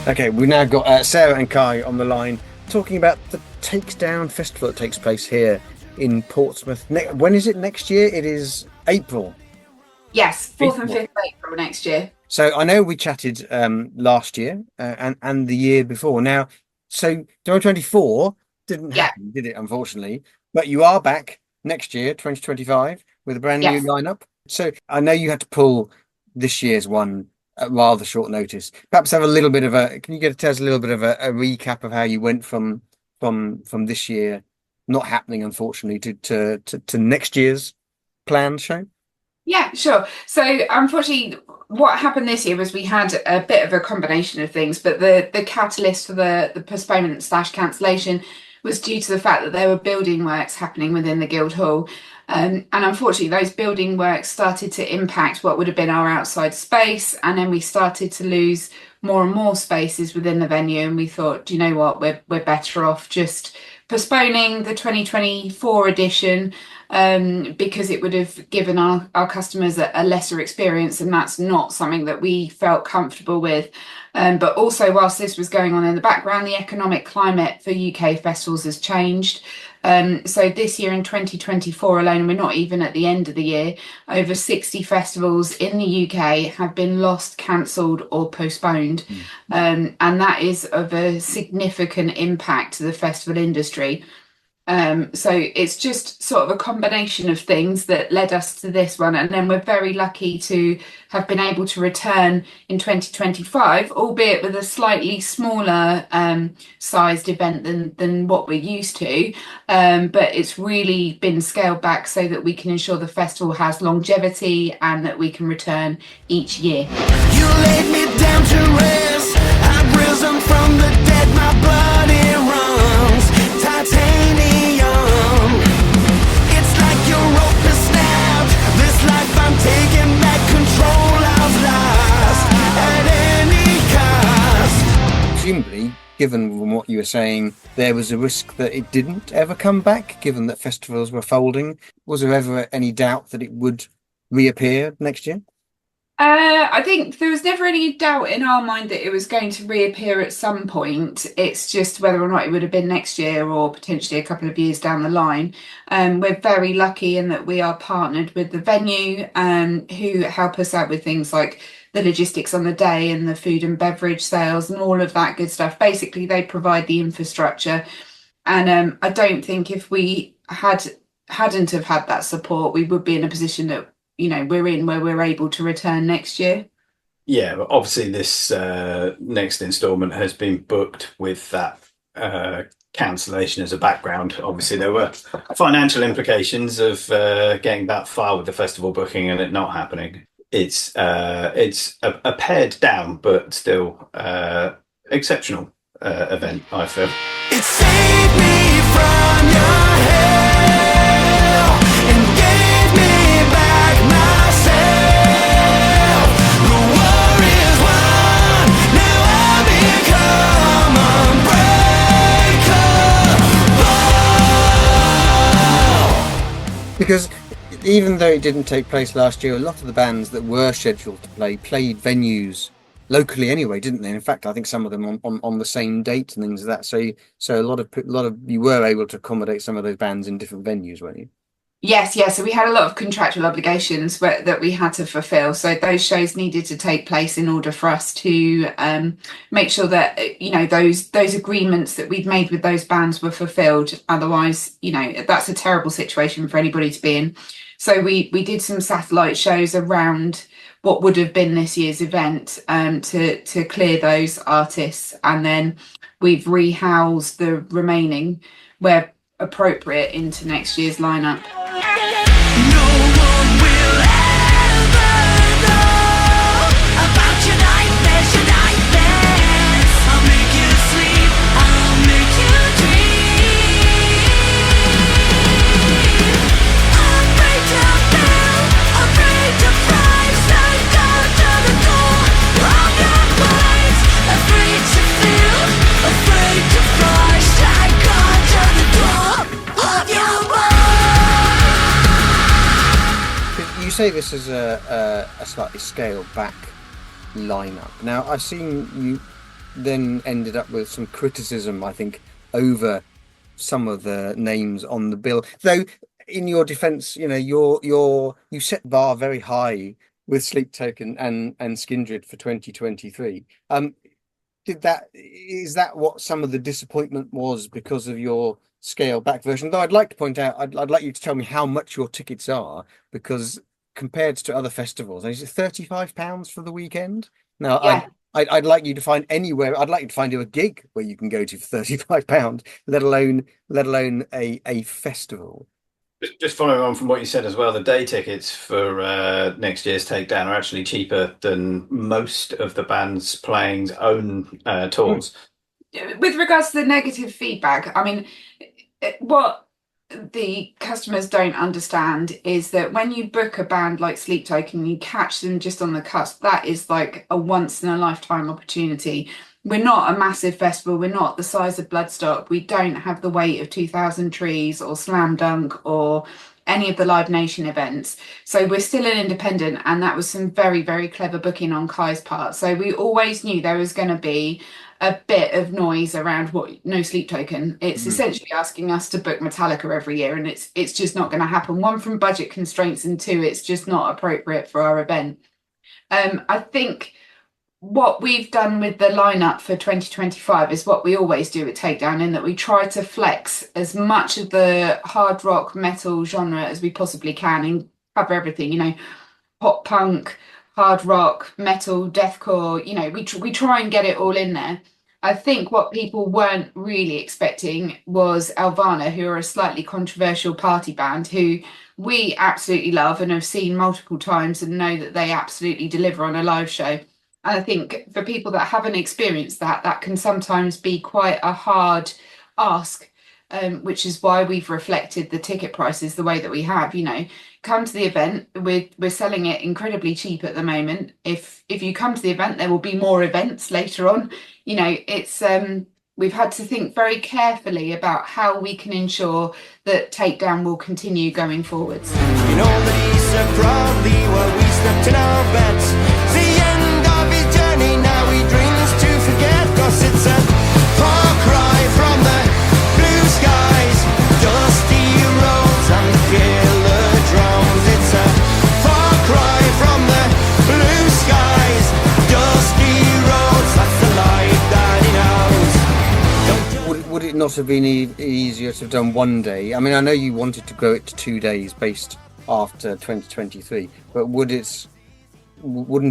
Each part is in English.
Okay, we've now got Sarah and Kai on the line talking about the Takedown Festival that takes place here in Portsmouth. When is it next year? It is April. Yes, 4th and April. 5th of April next year. So I know we chatted last year and the year before. Now, so 2024 didn't Yeah, happen, did it? Unfortunately, but you are back next year, 2025, with a brand new yes. lineup. So I know you had to pull this year's one at rather short notice. Perhaps have a little bit of a. Can you tell us a little bit of a recap of how you went from this year not happening, unfortunately, to next year's planned show? Yeah, sure. So unfortunately, what happened this year was we had a bit of a combination of things, but the catalyst for the postponement slash cancellation was due to the fact that there were building works happening within the Guildhall. And unfortunately, those building works started to impact what would have been our outside space. And then we started to lose more and more spaces within the venue. And we thought, do you know what, we're better off just postponing the 2024 edition, because it would have given our customers a lesser experience, and that's not something that we felt comfortable with. But also, whilst this was going on in the background, the economic climate for UK festivals has changed. So this year in 2024 alone, and we're not even at the end of the year, over 60 festivals in the UK have been lost, cancelled or postponed. And that is of a significant impact to the festival industry. So it's just sort of a combination of things that led us to this one. And then we're very lucky to have been able to return in 2025, albeit with a slightly smaller sized event than what we're used to. But it's really been scaled back so that we can ensure the festival has longevity and that we can return each year. You laid me down to rest. I've risen from the dead, my blood it runs. Titanium. It's like your rope is snapped. This life I'm taking back control of lost at any cost. Presumably, given from what you were saying, there was a risk that it didn't ever come back, given that festivals were folding. Was there ever any doubt that it would reappear next year? I think there was never any doubt in our mind that it was going to reappear at some point. It's just whether or not it would have been next year or potentially a couple of years down the line. We're very lucky in that we are partnered with the venue, who help us out with things like the logistics on the day and the food and beverage sales and all of that good stuff. Basically, they provide the infrastructure. And I don't think if we hadn't have had that support, we would be in a position that we're in where we're able to return next year. Yeah, but obviously this next instalment has been booked with that cancellation as a background. Obviously there were financial implications of getting that far with the festival booking and it not happening. It's a pared down but still exceptional event, I feel. It saved me from your hell and gave me back myself. The war is won, now I become unbreakable. Because even though it didn't take place last year, a lot of the bands that were scheduled to play played venues locally anyway, didn't they? In fact, I think some of them on the same date and things like that. So a lot of you were able to accommodate some of those bands in different venues, weren't you? Yes. So we had a lot of contractual obligations that we had to fulfill. So those shows needed to take place in order for us to make sure that those agreements that we'd made with those bands were fulfilled. Otherwise, that's a terrible situation for anybody to be in. So we did some satellite shows around what would have been this year's event, to clear those artists, and then we've rehoused the remaining where appropriate into next year's lineup. No one will ever know about your nightmares, your nightmares. I'll make you sleep, I'll make you dream. Afraid to fail, afraid to price, and go to the door of your mind. Afraid to feel, afraid to price, and go to the door of your mind. You say this is a slightly scaled back lineup. Now, I've seen you then ended up with some criticism, I think, over some of the names on the bill. Though, in your defence, you set the bar very high with Sleep Token and Skindred for 2023. Is that what some of the disappointment was because of your scale back version? Though I'd like to point out, I'd like you to tell me how much your tickets are, because compared to other festivals, is it £35 for the weekend? Now, Yeah. I'd like you to find anywhere. I'd like you to find you a gig where you can go to for £35, let alone a festival. Just following on from what you said as well, the day tickets for next year's Takedown are actually cheaper than most of the band's playing's own Mm, tours. With regards to the negative feedback, I mean, what the customers don't understand is that when you book a band like Sleep Token, you catch them just on the cusp. That is like a once in a lifetime opportunity. We're not a massive festival. We're not the size of Bloodstock. We don't have the weight of 2000 Trees or Slam Dunk or any of the Live Nation events. So we're still an independent, and that was some very, very clever booking on Kai's part. So we always knew there was going to be a bit of noise around what No Sleep Token. It's mm. essentially asking us to book Metallica every year, and it's just not going to happen. One, from budget constraints, and two, it's just not appropriate for our event. I think what we've done with the lineup for 2025 is what we always do at Takedown, in that we try to flex as much of the hard rock metal genre as we possibly can and cover everything, pop punk, hard rock, metal, deathcore, we try and get it all in there. I think what people weren't really expecting was Alvana, who are a slightly controversial party band who we absolutely love and have seen multiple times and know that they absolutely deliver on a live show. And I think for people that haven't experienced that, that can sometimes be quite a hard ask, which is why we've reflected the ticket prices the way that we have. Come to the event. We're selling it incredibly cheap at the moment. If you come to the event, there will be more events later on. It's we've had to think very carefully about how we can ensure that Takedown will continue going forwards. Lisa proudly while we slept in our beds. The end of his journey, now he dreams to forget. 'Cause it's a far cry from the blue skies, dusty roads and killer drums. It's a far cry from the blue skies, dusty roads. That's the life that he knows. Would it not have been easier to have done one day? I mean, I know you wanted to grow it to 2 days based after 2023, but wouldn't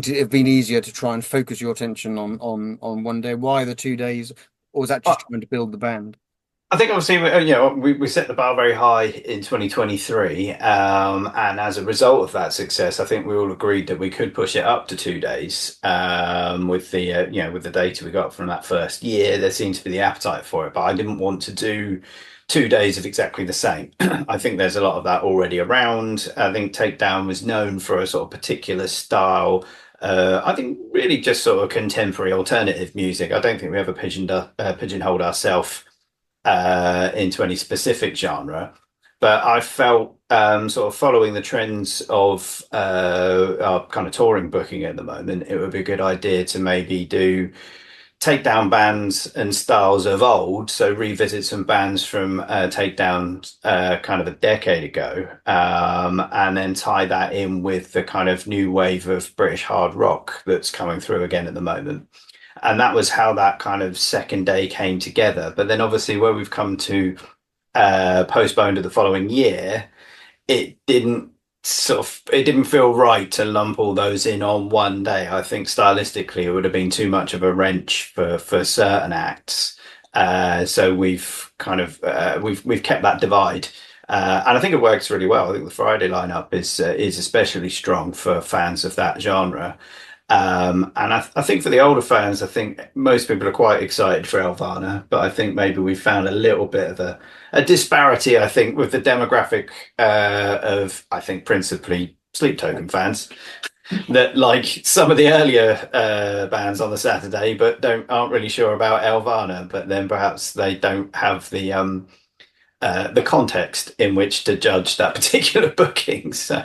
it have been easier to try and focus your attention on one day? Why the 2 days? Or was that just trying to build the band? I think obviously, we set the bar very high in 2023, and as a result of that success, I think we all agreed that we could push it up to 2 days. With the data we got from that first year, there seemed to be the appetite for it, but I didn't want to do 2 days of exactly the same. I think there's a lot of that already around. I think Takedown was known for a sort of particular style. I think really just sort of contemporary alternative music. I don't think we ever pigeonholed ourselves into any specific genre, but I felt sort of following the trends of our kind of touring booking at the moment, it would be a good idea to maybe take down bands and styles of old, so revisit some bands from Takedown kind of a decade ago, and then tie that in with the kind of new wave of British hard rock that's coming through again at the moment. And that was how that kind of second day came together. But then obviously where we've come to postpone to the following year, it didn't feel right to lump all those in on one day. I think stylistically it would have been too much of a wrench for certain acts. So we've kind of we've kept that divide. And I think it works really well. I think the Friday lineup is especially strong for fans of that genre. And I think for the older fans, I think most people are quite excited for Elvana, but I think maybe we found a little bit of a disparity, I think, with the demographic of, I think, principally Sleep Token fans that like some of the earlier bands on the Saturday, but aren't really sure about Elvana, but then perhaps they don't have the context in which to judge that particular booking. So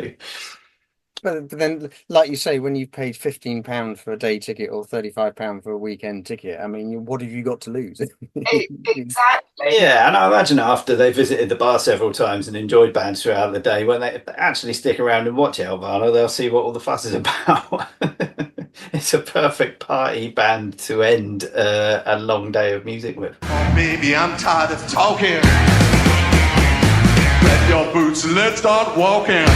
But then, like you say, when you've paid £15 for a day ticket or £35 for a weekend ticket, I mean, what have you got to lose? Exactly. Yeah, and I imagine after they visited the bar several times and enjoyed bands throughout the day, when they actually stick around and watch Elvana, they'll see what all the fuss is about. It's a perfect party band to end a long day of music with. Maybe I'm tired of talking. Grab your boots and let's start walking.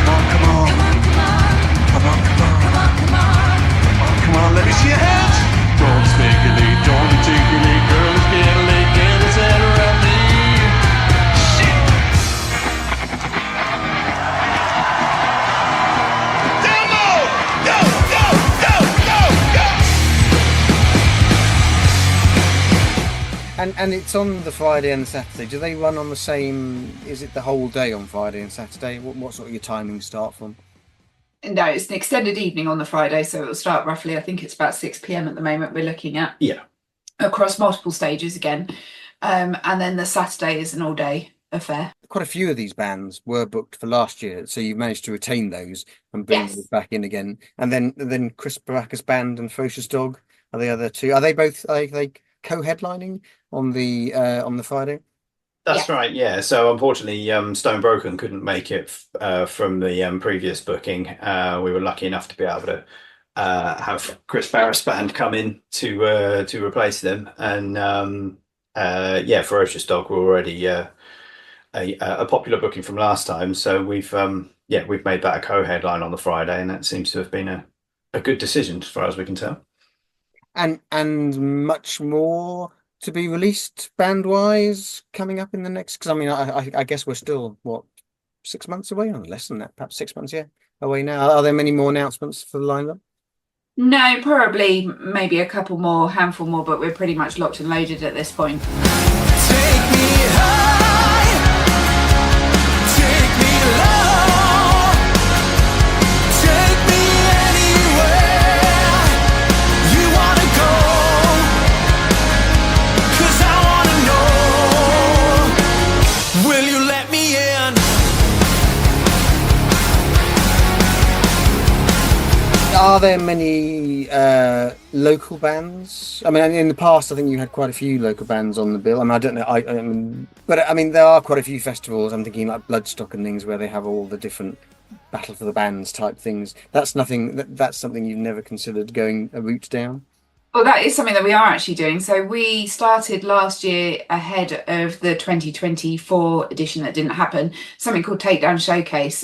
Come on, come on, let me see your hands. Don't speculate, don't articulate, girl, it's getting late, get us out around me. Shit. Down low, go, go, go, go, go. And it's on the Friday and Saturday. Do they run on the same? Is it the whole day on Friday and Saturday? What sort of your timings start from? No, it's an extended evening on the Friday, so it'll start roughly, I think it's about 6 p.m. at the moment we're looking at. Yeah. Across multiple stages again. And then the Saturday is an all-day affair. Quite a few of these bands were booked for last year, so you've managed to retain those and bring Yes. them back in again. And then Chris Baracus Band and Focious Dog are the other two. Are they both they co-headlining on the Friday? That's Yeah. right, yeah. So unfortunately, Stone Broken couldn't make it from the previous booking. We were lucky enough to be able to have Chris Barris Band come in to replace them, and yeah, Ferocious Dog were already a popular booking from last time. So we've made that a co-headline on the Friday, and that seems to have been a good decision as far as we can tell. And much more to be released band-wise coming up in the next. Because I mean, I guess we're still what 6 months away, or less than that, perhaps 6 months, yeah, away now. Are there many more announcements for the lineup? No, probably maybe a couple more, handful more, but we're pretty much locked and loaded at this point. Take me high, take me low, take me anywhere you wanna go, 'cause I wanna know, will you let me in? Are there many local bands? I mean, in the past, I think you had quite a few local bands on the bill. I mean, I don't know. But I mean, there are quite a few festivals. I'm thinking like Bloodstock and things where they have all the different battle for the bands type things. That's nothing. That's something you've never considered going a route down. Well, that is something that we are actually doing. So we started last year ahead of the 2024 edition that didn't happen, something called Takedown Showcase.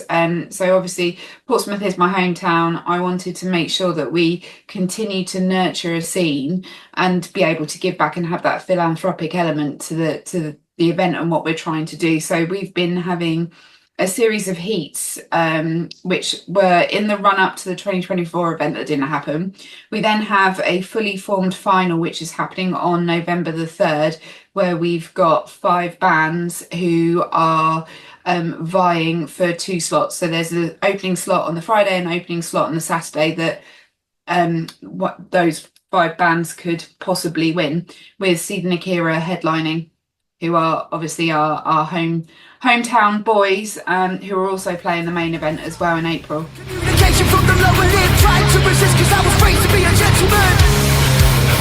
So obviously Portsmouth is my hometown. I wanted to make sure that we continue to nurture a scene and be able to give back and have that philanthropic element to the event and what we're trying to do. So we've been having a series of heats, which were in the run up to the 2024 event that didn't happen. We then have a fully formed final, which is happening on November the 3rd, where we've got 5 bands who are vying for 2 slots. So there's an opening slot on the Friday and an opening slot on the Saturday that what those 5 bands could possibly win, with Seed and Akira headlining, who are obviously our hometown boys, who are also playing the main event as well in April. Communication from the lower lip, trying to resist 'cause I was raised to be a gentleman.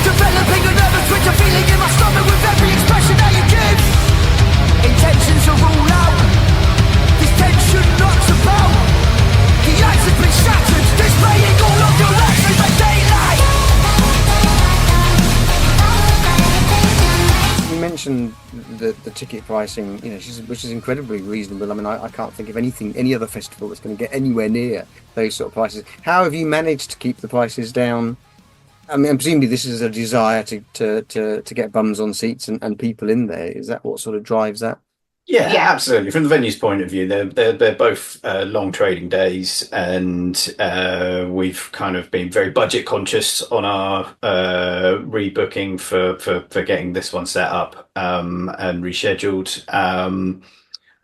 Developing a nervous twitch, a feeling in my stomach with every expression that you give. Intentions are all out, this tension knocks about. The ice has been shattered, displaying all of your actions by daylight. You mentioned the ticket pricing, which is incredibly reasonable. I mean, I can't think of any other festival that's going to get anywhere near those sort of prices. How have you managed to keep the prices down? I mean, presumably this is a desire to get bums on seats and people in there. Is that what sort of drives that? Yeah, Yeah. absolutely. From the venue's point of view, they're both long trading days, and we've kind of been very budget conscious on our rebooking for getting this one set up and rescheduled.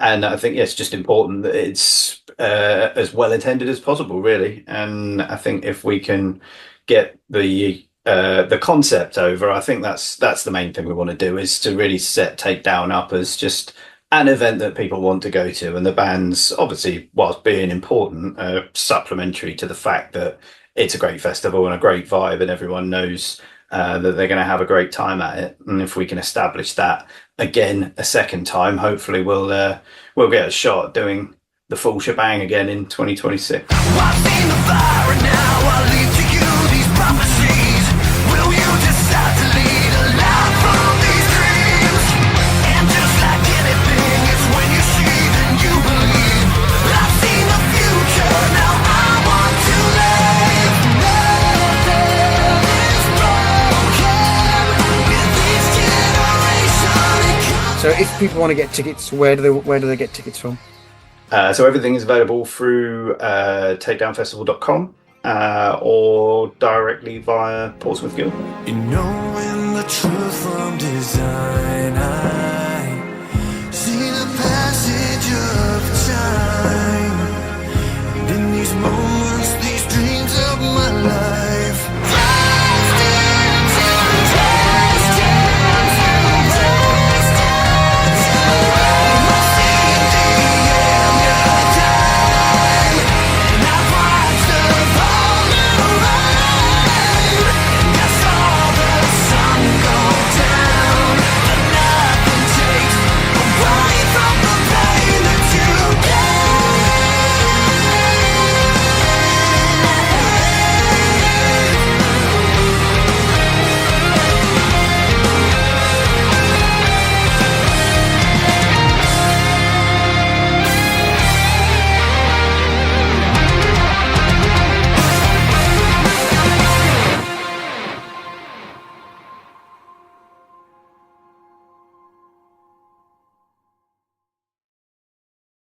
And I think it's just important that it's as well attended as possible, really. And I think if we can get the concept over, I think that's the main thing we want to do, is to really set Takedown up as just an event that people want to go to, and the bands, obviously, whilst being important, are supplementary to the fact that it's a great festival and a great vibe, and everyone knows that they're going to have a great time at it. And if we can establish that again a second time, hopefully we'll get a shot at doing the full shebang again in 2026. I've seen the fire and now I leave to you these prophecies. Will you decide to lead a life from these dreams? And just like anything, it's when you see then you believe. I've seen the future, now I want to live. Nothing is broken in this generation. So if people want to get tickets, where do they get tickets from? So everything is available through takedownfestival.com or directly via Portsmouth Guild. In knowing the truth from design, I see the passage of time. And in these moments